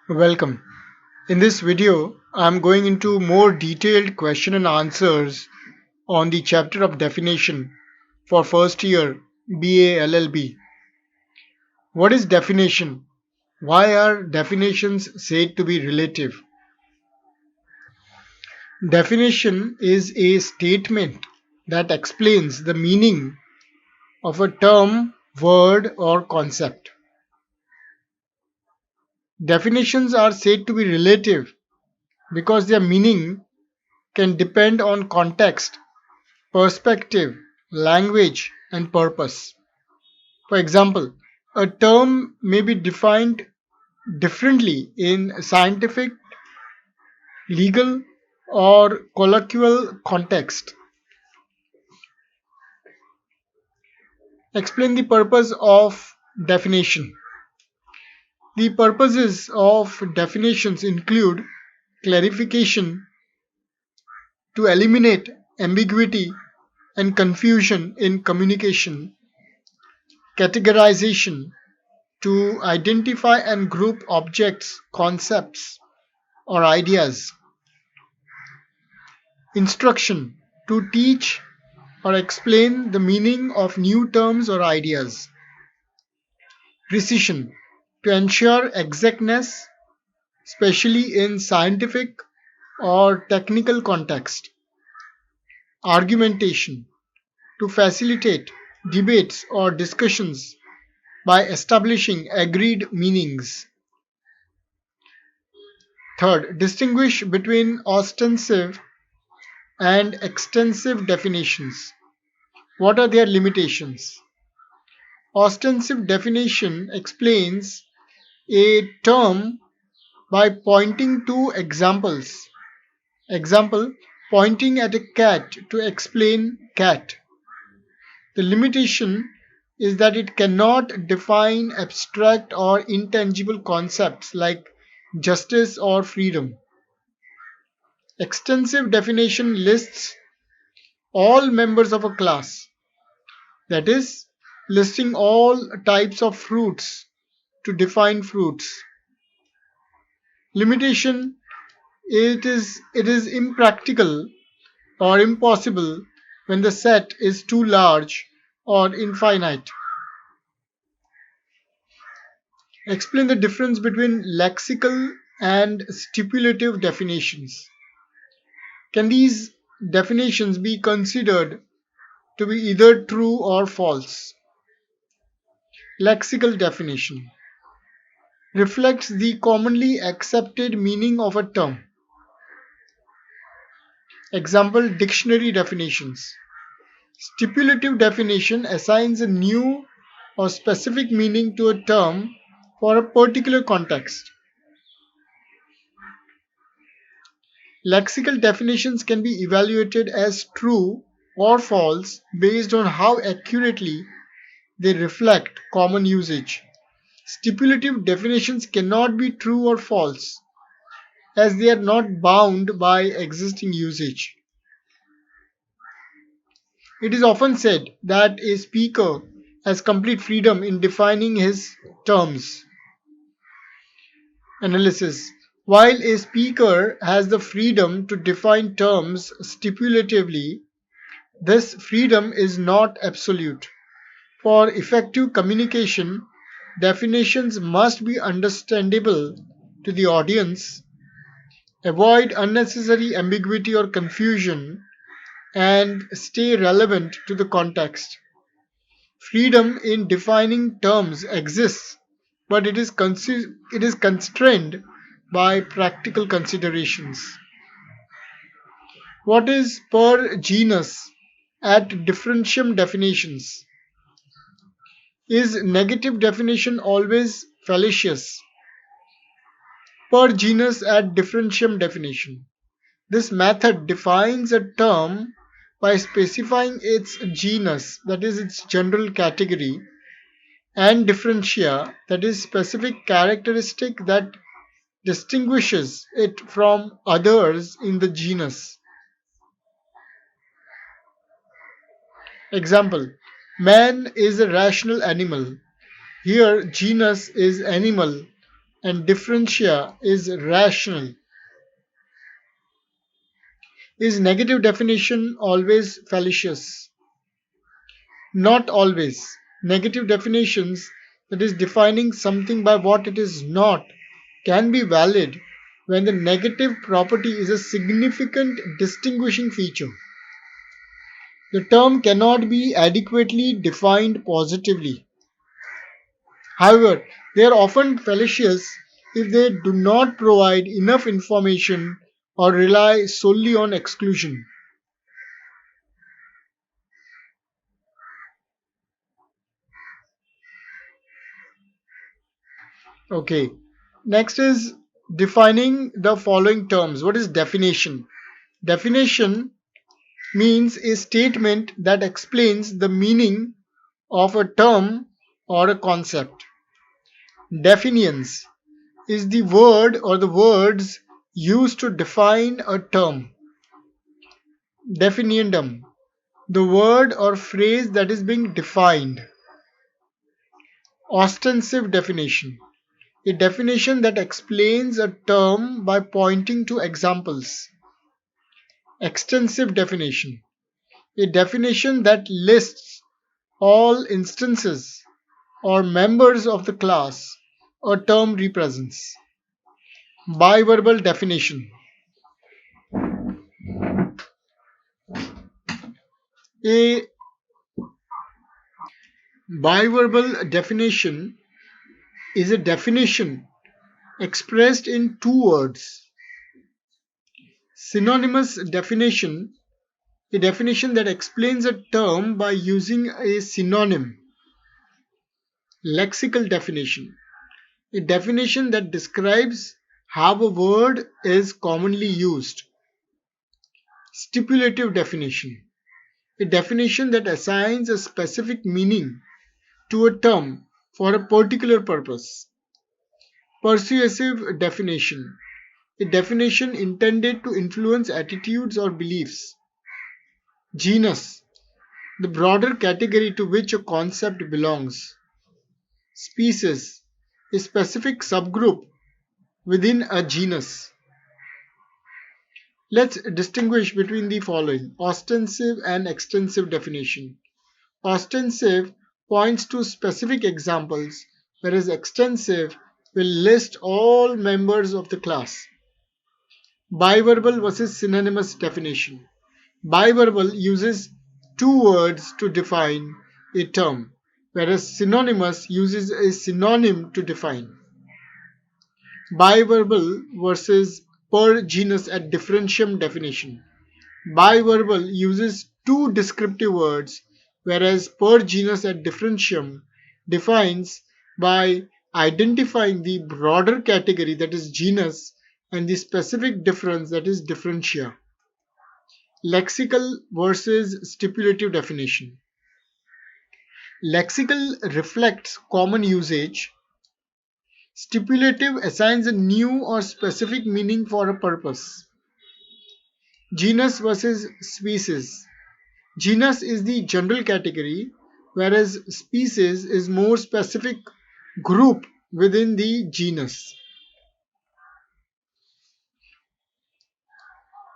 Welcome. In this video, I'm going into more detailed question and answers on the chapter of definition for first year BA LLB. What is definition? Why are definitions said to be relative? Definition is a statement that explains the meaning of a term, word, or concept. Definitions are said to be relative because their meaning can depend on context, perspective, language, and purpose. For example, a term may be defined differently in scientific, legal, or colloquial context. Explain the purpose of definition. The purposes of definitions include clarification to eliminate ambiguity and confusion in communication, categorization to identify and group objects, concepts, or ideas, instruction to teach or explain the meaning of new terms or ideas, precision to ensure exactness, especially in scientific or technical context, argumentation to facilitate debates or discussions by establishing agreed meanings. Third, distinguish between ostensive and extensive definitions. What are their limitations? Ostensive definition explains a term by pointing to examples. Example, pointing at a cat to explain cat. The limitation is that it cannot define abstract or intangible concepts like justice or freedom. Extensive definition lists all members of a class, that is, listing all types of fruits to define fruits. Limitation, it is impractical or impossible when the set is too large or infinite. Explain the difference between lexical and stipulative definitions. Can these definitions be considered to be either true or false? Lexical definition reflects the commonly accepted meaning of a term. Example, dictionary definitions. Stipulative definition assigns a new or specific meaning to a term for a particular context. Lexical definitions can be evaluated as true or false based on how accurately they reflect common usage. Stipulative definitions cannot be true or false as they are not bound by existing usage. It is often said that a speaker has complete freedom in defining his terms. Analysis. While a speaker has the freedom to define terms stipulatively, this freedom is not absolute. For effective communication, definitions must be understandable to the audience, avoid unnecessary ambiguity or confusion, and stay relevant to the context. Freedom in defining terms exists, but it is constrained by practical considerations. What is per genus at differentiam definitions? Is negative definition always fallacious? Per genus at differentiam definition. This method defines a term by specifying its genus, that is its general category, and differentia, that is specific characteristic that distinguishes it from others in the genus. Example, man is a rational animal. Here genus is animal and differentia is rational. Is negative definition always fallacious? Not always. Negative definitions, that is, defining something by what it is not, can be valid when the negative property is a significant distinguishing feature. The term cannot be adequately defined positively. However, they are often fallacious if they do not provide enough information or rely solely on exclusion. Okay. Next is defining the following terms. What is definition? Definition means a statement that explains the meaning of a term or a concept. Definitions is the word or the words used to define a term. Definiendum, the word or phrase that is being defined. Ostensive definition, a definition that explains a term by pointing to examples. Extensive definition, a definition that lists all instances or members of the class a term represents. Biverbal definition, a biverbal definition is a definition expressed in two words. Synonymous definition, a definition that explains a term by using a synonym. Lexical definition, a definition that describes how a word is commonly used. Stipulative definition, a definition that assigns a specific meaning to a term for a particular purpose. Persuasive definition, a definition intended to influence attitudes or beliefs. Genus, the broader category to which a concept belongs. Species, a specific subgroup within a genus. Let's distinguish between the following: ostensive and extensive definition. Ostensive points to specific examples, whereas extensive will list all members of the class. Biverbal versus synonymous definition. Biverbal uses two words to define a term, whereas synonymous uses a synonym to define. Biverbal versus per genus at differentiam definition. Biverbal uses two descriptive words, whereas per genus at differentiam defines by identifying the broader category, that is genus, and the specific difference, that is differentia. Lexical versus stipulative definition. Lexical reflects common usage. Stipulative assigns a new or specific meaning for a purpose. Genus versus species. Genus is the general category, whereas species is more specific group within the genus.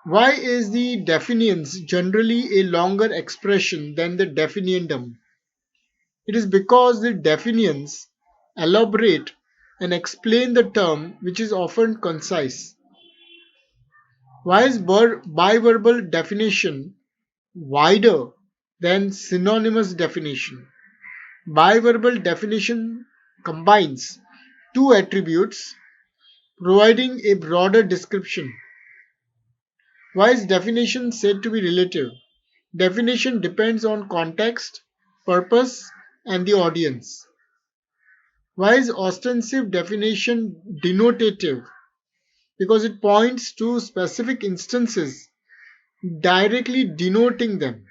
Why is the definiens generally a longer expression than the definiendum? It is because the definiens elaborate and explain the term, which is often concise. Why is biverbal definition wider than synonymous definition? Biverbal definition combines two attributes, providing a broader description. Why is definition said to be relative? Definition depends on context, purpose, and the audience. Why is ostensive definition denotative? Because it points to specific instances, directly denoting them.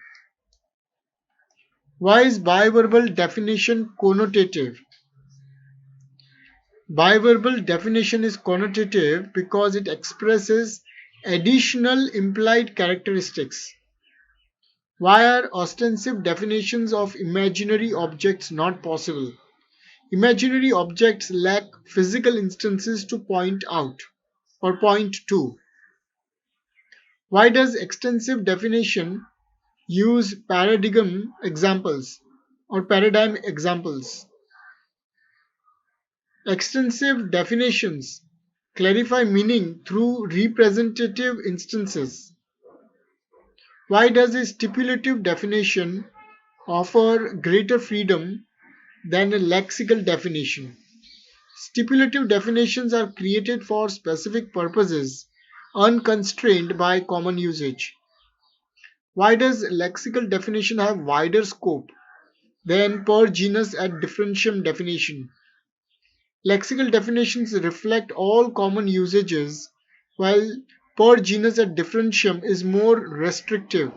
Why is biverbal definition connotative? Biverbal definition is connotative because it expresses additional implied characteristics. Why are ostensive definitions of imaginary objects not possible? Imaginary objects lack physical instances to point out or point to. Why does extensive definition use paradigm examples? Extensive definitions clarify meaning through representative instances. Why does a stipulative definition offer greater freedom than a lexical definition? Stipulative definitions are created for specific purposes, unconstrained by common usage. Why does lexical definition have wider scope than per genus at differentiam definition? Lexical definitions reflect all common usages, while per genus at differentiam is more restrictive.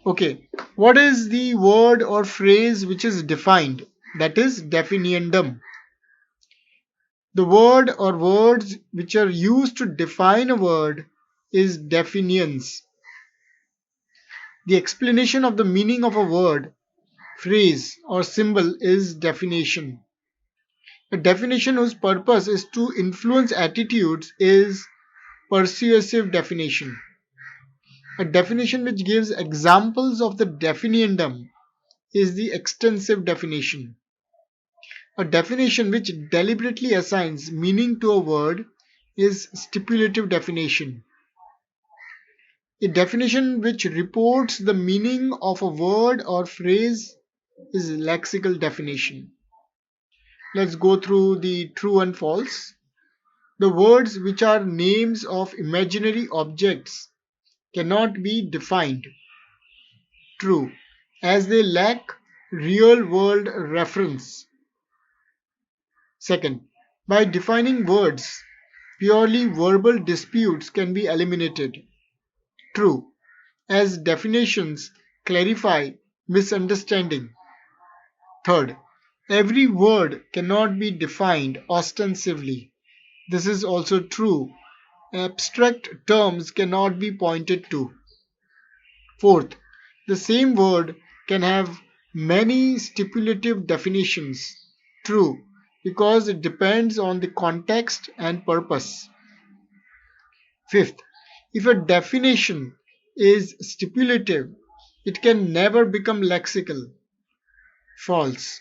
Okay, what is the word or phrase which is defined? That is definiendum. The word or words which are used to define a word is definitions. The explanation of the meaning of a word, phrase, or symbol is definition. A definition whose purpose is to influence attitudes is persuasive definition. A definition which gives examples of the definiendum is the extensive definition. A definition which deliberately assigns meaning to a word is stipulative definition. A definition which reports the meaning of a word or phrase is lexical definition. Let's go through the true and false. The words which are names of imaginary objects cannot be defined. True, as they lack real world reference. Second, by defining words, purely verbal disputes can be eliminated. True, as definitions clarify misunderstanding. Third, every word cannot be defined ostensively. This is also true. Abstract terms cannot be pointed to. Fourth, the same word can have many stipulative definitions. True, because it depends on the context and purpose. Fifth, if a definition is stipulative, it can never become lexical. False.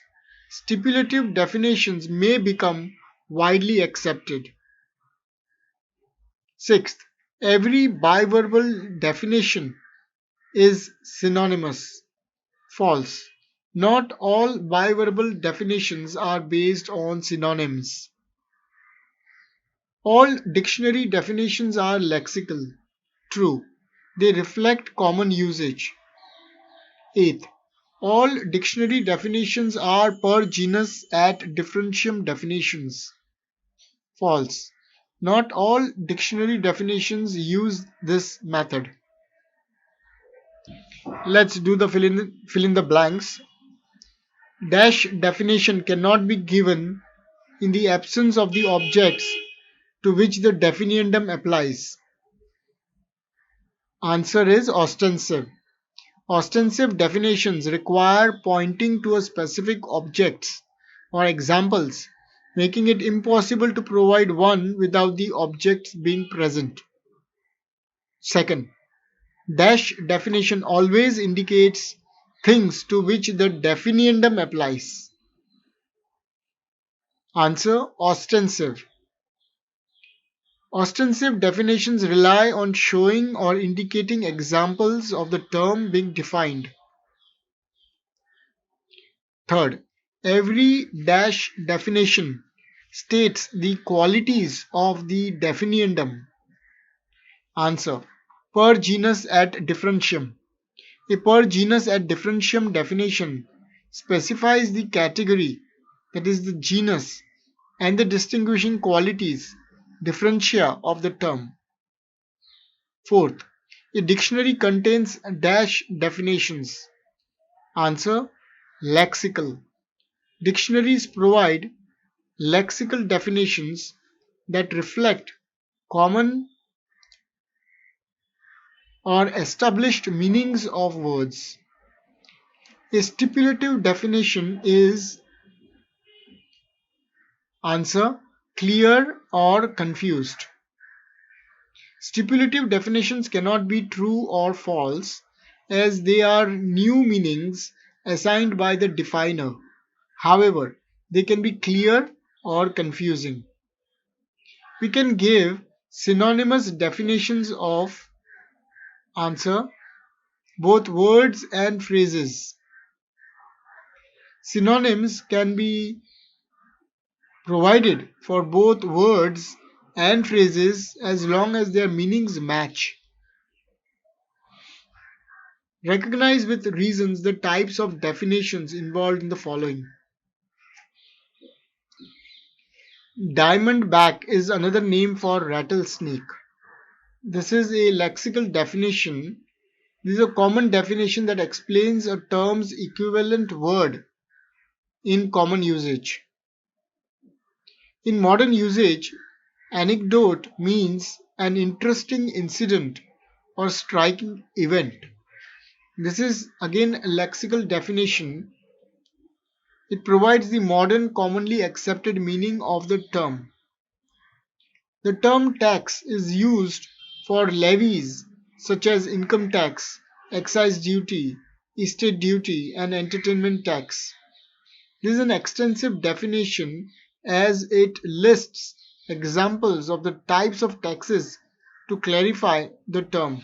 Stipulative definitions may become widely accepted. Sixth, every biverbal definition is synonymous. False. Not all biverbal definitions are based on synonyms. All dictionary definitions are lexical. True. They reflect common usage. Eighth, all dictionary definitions are per genus at differentiam definitions. False. Not all dictionary definitions use this method. Let's do the fill in the blanks. Dash definition cannot be given in the absence of the objects to which the definiendum applies. Answer is ostensive. Ostensive definitions require pointing to a specific objects or examples, making it impossible to provide one without the objects being present. Second, dash definition always indicates things to which the definiendum applies. Answer, ostensive. Ostensive definitions rely on showing or indicating examples of the term being defined. Third, every dash definition states the qualities of the definiendum. Answer, per genus at differentiam. A per genus at differentiam definition specifies the category, that is the genus, and the distinguishing qualities, differentia of the term. Fourth, a dictionary contains dash definitions. Answer, lexical. Dictionaries provide lexical definitions that reflect common or established meanings of words. A stipulative definition is answer clear or confused. Stipulative definitions cannot be true or false as they are new meanings assigned by the definer. However, they can be clear or confusing. We can give synonymous definitions of answer, both words and phrases. Synonyms can be provided for both words and phrases as long as their meanings match. Recognize with reasons the types of definitions involved in the following. Diamondback is another name for rattlesnake. This is a lexical definition. This is a common definition that explains a term's equivalent word in common usage. In modern usage, anecdote means an interesting incident or striking event. This is again a lexical definition. It provides the modern commonly accepted meaning of the term. The term tax is used for levies such as income tax, excise duty, estate duty, and entertainment tax. This is an extensive definition as it lists examples of the types of taxes to clarify the term.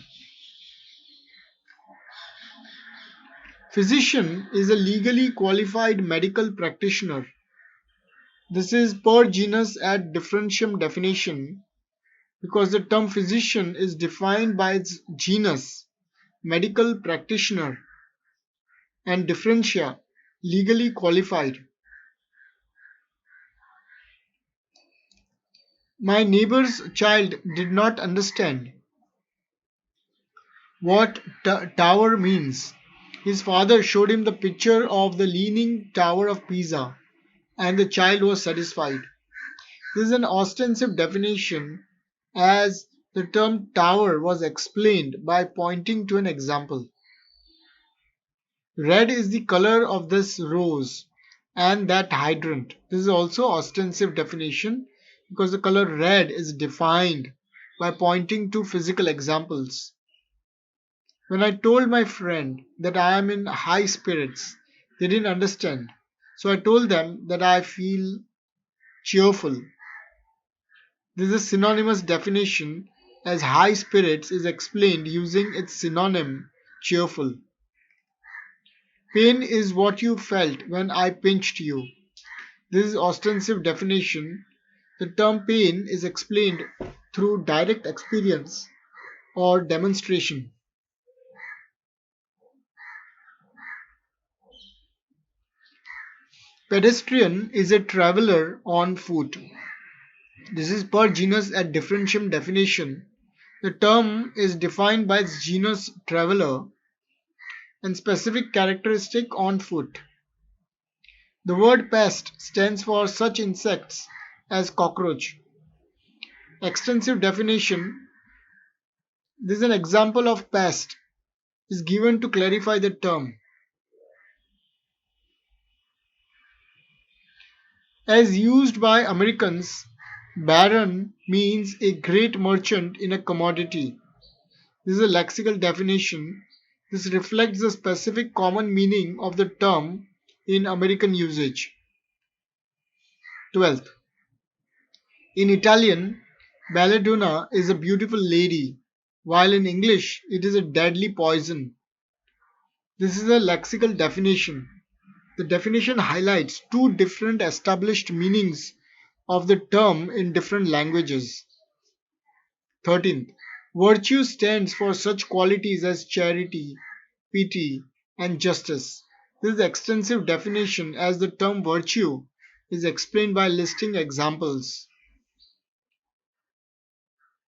Physician is a legally qualified medical practitioner. This is per genus at differentiam definition because the term physician is defined by its genus, medical practitioner, and differentia, legally qualified. My neighbor's child did not understand what tower means. His father showed him the picture of the leaning tower of Pisa, and the child was satisfied. This is an ostensive definition as the term tower was explained by pointing to an example. Red is the color of this rose and that hydrant. This is also ostensive definition because the color red is defined by pointing to physical examples. When I told my friend that I am in high spirits, they didn't understand. So I told them that I feel cheerful. This is a synonymous definition as high spirits is explained using its synonym cheerful. Pain is what you felt when I pinched you. This is ostensive definition. The term pain is explained through direct experience or demonstration. Pedestrian is a traveler on foot. This is per genus at differentiam definition. The term is defined by its genus traveler and specific characteristic on foot. The word pest stands for such insects as cockroach. Extensive definition. This is an example of pest is given to clarify the term. As used by Americans, baron means a great merchant in a commodity. This is a lexical definition. This reflects the specific common meaning of the term in American usage. 12th. In Italian, belladonna is a beautiful lady, while in English it is a deadly poison. This is a lexical definition. The definition highlights two different established meanings of the term in different languages. 13th. Virtue stands for such qualities as charity, pity, and justice. This is extensive definition as the term virtue is explained by listing examples.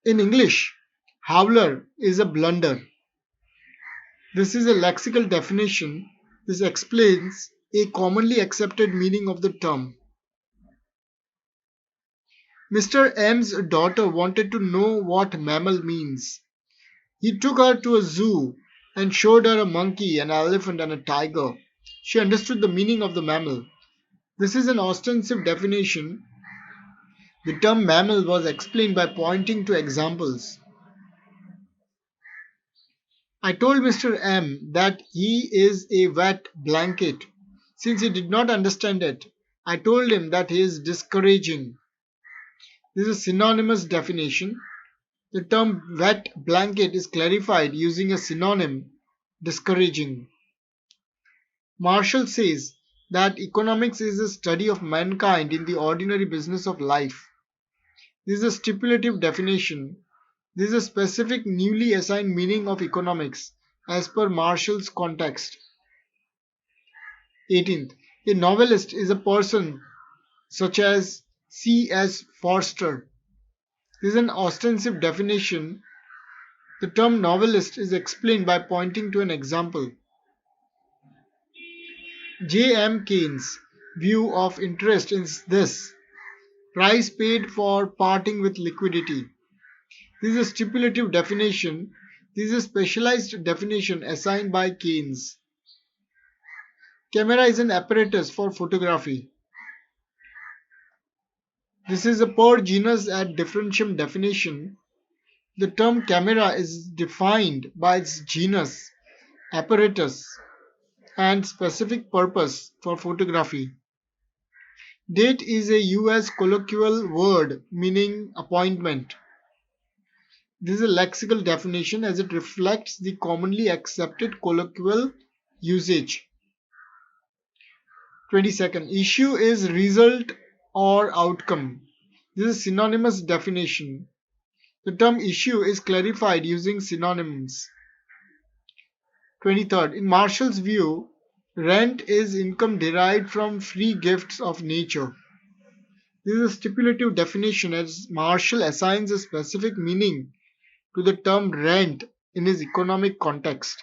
In English, howler is a blunder. This is a lexical definition. This explains a commonly accepted meaning of the term. Mr. M's daughter wanted to know what mammal means. He took her to a zoo and showed her a monkey, an elephant, and a tiger. She understood the meaning of the mammal. This is an ostensive definition. The term mammal was explained by pointing to examples. I told Mr. M that he is a wet blanket. Since he did not understand it, I told him that he is discouraging. This is a synonymous definition. The term wet blanket is clarified using a synonym, discouraging. Marshall says that economics is a study of mankind in the ordinary business of life. This is a stipulative definition. This is a specific newly assigned meaning of economics as per Marshall's context. 18th. A novelist is a person such as C.S. Forster. This is an ostensive definition. The term novelist is explained by pointing to an example. J. M. Keynes' view of interest is this: price paid for parting with liquidity. This is a stipulative definition. This is a specialized definition assigned by Keynes. Camera is an apparatus for photography. This is a per genus ad differentiam definition. The term camera is defined by its genus, apparatus, and specific purpose for photography. Date is a US colloquial word meaning appointment. This is a lexical definition as it reflects the commonly accepted colloquial usage. 22nd. Issue is result or outcome. This is a synonymous definition. The term issue is clarified using synonyms. 23rd. In Marshall's view, rent is income derived from free gifts of nature. This is a stipulative definition as Marshall assigns a specific meaning to the term rent in his economic context.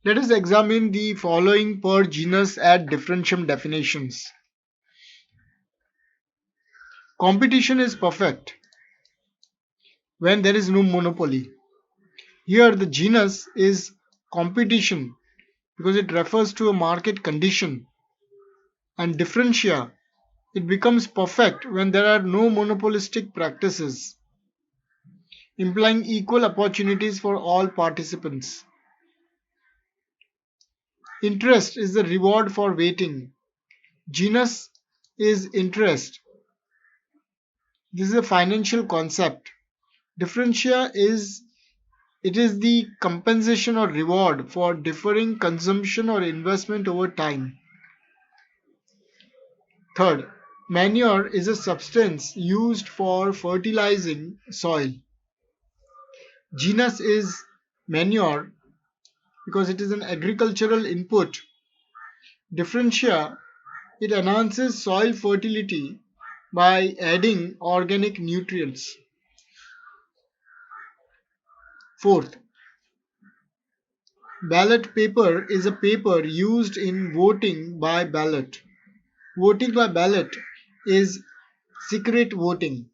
Let us examine the following per genus ad differentiam definitions. Competition is perfect when there is no monopoly. Here the genus is competition because it refers to a market condition, and differentia, it becomes perfect when there are no monopolistic practices, implying equal opportunities for all participants. Interest is the reward for waiting. Genus is interest. This is a financial concept. Differentia is the compensation or reward for deferring consumption or investment over time. Third, manure is a substance used for fertilizing soil. Genus is manure because it is an agricultural input. Differentia, it enhances soil fertility by adding organic nutrients. Fourth, ballot paper is a paper used in voting by ballot. Voting by ballot is secret voting.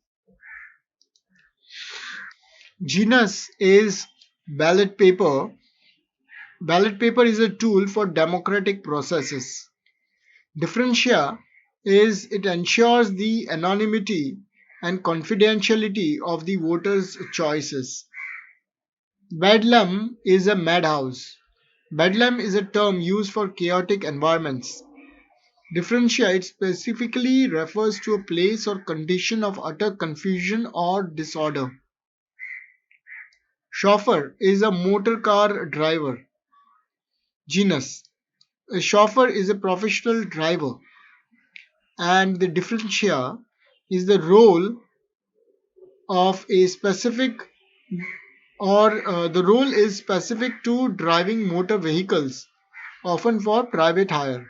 Genus is ballot paper. Ballot paper is a tool for democratic processes. Differentia is it ensures the anonymity and confidentiality of the voters' choices. Bedlam is a madhouse. Bedlam is a term used for chaotic environments. Differentia it specifically refers to a place or condition of utter confusion or disorder. Chauffeur is a motor car driver. Genus. A chauffeur is a professional driver, and the differentia is the role of a specific the role is specific to driving motor vehicles, often for private hire.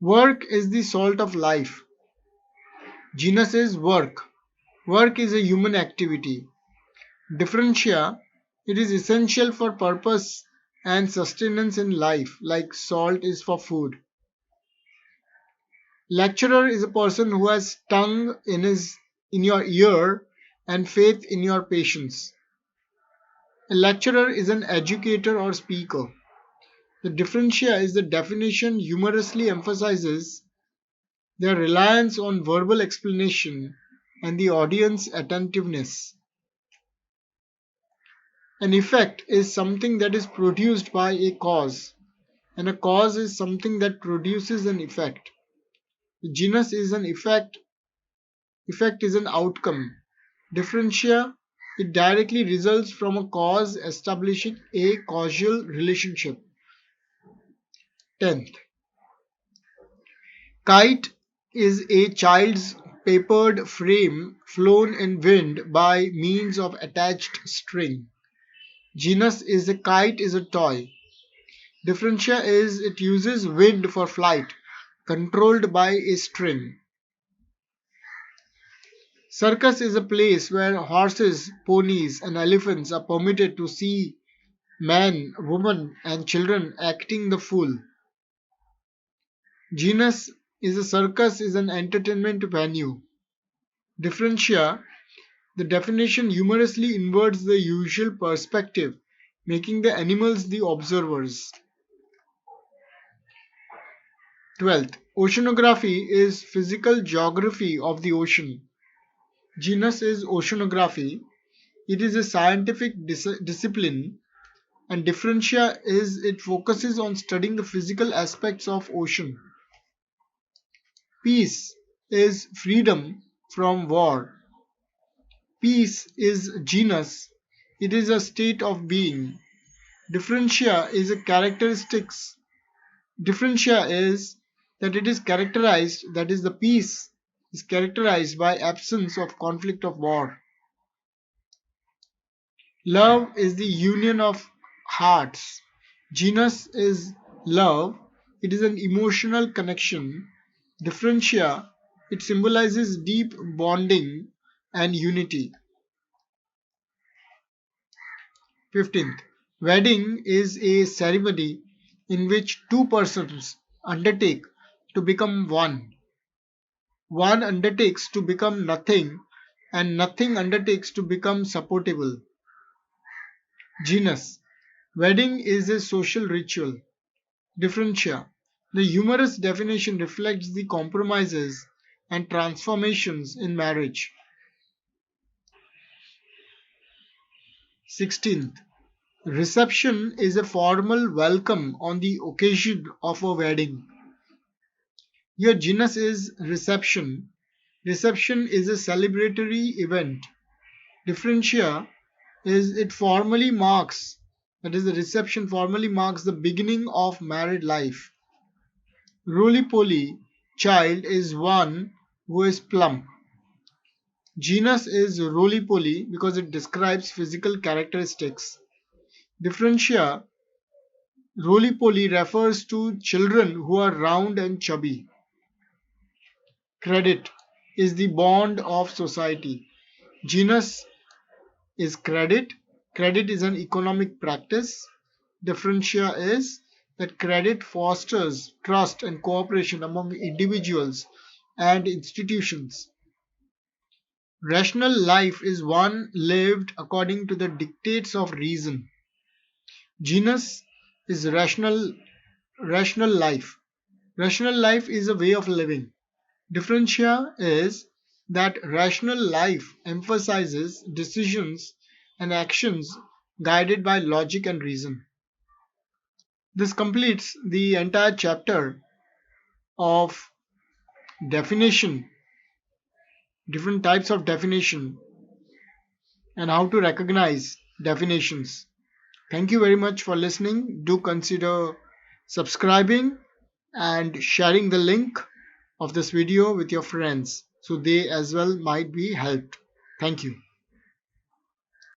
Work is the salt of life. Genus is work. Work is a human activity. Differentia, it is essential for purpose and sustenance in life, like salt is for food. Lecturer is a person who has tongue in your ear and faith in your patience. A lecturer is an educator or speaker. The differentia is the definition humorously emphasizes their reliance on verbal explanation and the audience attentiveness. An effect is something that is produced by a cause, and a cause is something that produces an effect. The genus is an effect is an outcome. Differentia, it directly results from a cause establishing a causal relationship. 10th, kite is a child's papered frame flown in wind by means of attached string. Genus is a kite is a toy. Differentia is it uses wind for flight, controlled by a string. Circus is a place where horses, ponies, and elephants are permitted to see men, women, and children acting the fool. Genus is a circus is an entertainment venue. Differentia, the definition humorously inverts the usual perspective, making the animals the observers. 12th, oceanography is physical geography of the ocean. Genus is oceanography. It is a scientific discipline, and differentia is it focuses on studying the physical aspects of ocean. Peace is freedom from war. Peace is genus. It is a state of being. Differentia is a characteristics. Differentia is that it is characterized, that is the peace is characterized by absence of conflict of war. Love is the union of hearts. Genus is love. It is an emotional connection. Differentia, it symbolizes deep bonding and unity. 15th, wedding is a ceremony in which two persons undertake to become one. One undertakes to become nothing, and nothing undertakes to become supportable. Genus, wedding is a social ritual. Differentia, the humorous definition reflects the compromises and transformations in marriage. 16th, reception is a formal welcome on the occasion of a wedding. Your genus is reception. Reception is a celebratory event. Differentia is it formally marks, that is, the reception formally marks the beginning of married life. Roly-poly child is one who is plump. Genus is roly-poly because it describes physical characteristics. Differentia, roly-poly refers to children who are round and chubby. Credit is the bond of society. Genus is credit. Credit is an economic practice. Differentia is that credit fosters trust and cooperation among individuals and institutions. Rational life is one lived according to the dictates of reason. Genus is rational life. Rational life is a way of living. Differentia is that rational life emphasizes decisions and actions guided by logic and reason. This completes the entire chapter of definition, different types of definition, and how to recognize definitions. Thank you very much for listening. Do consider subscribing and sharing the link of this video with your friends so they as well might be helped. Thank you.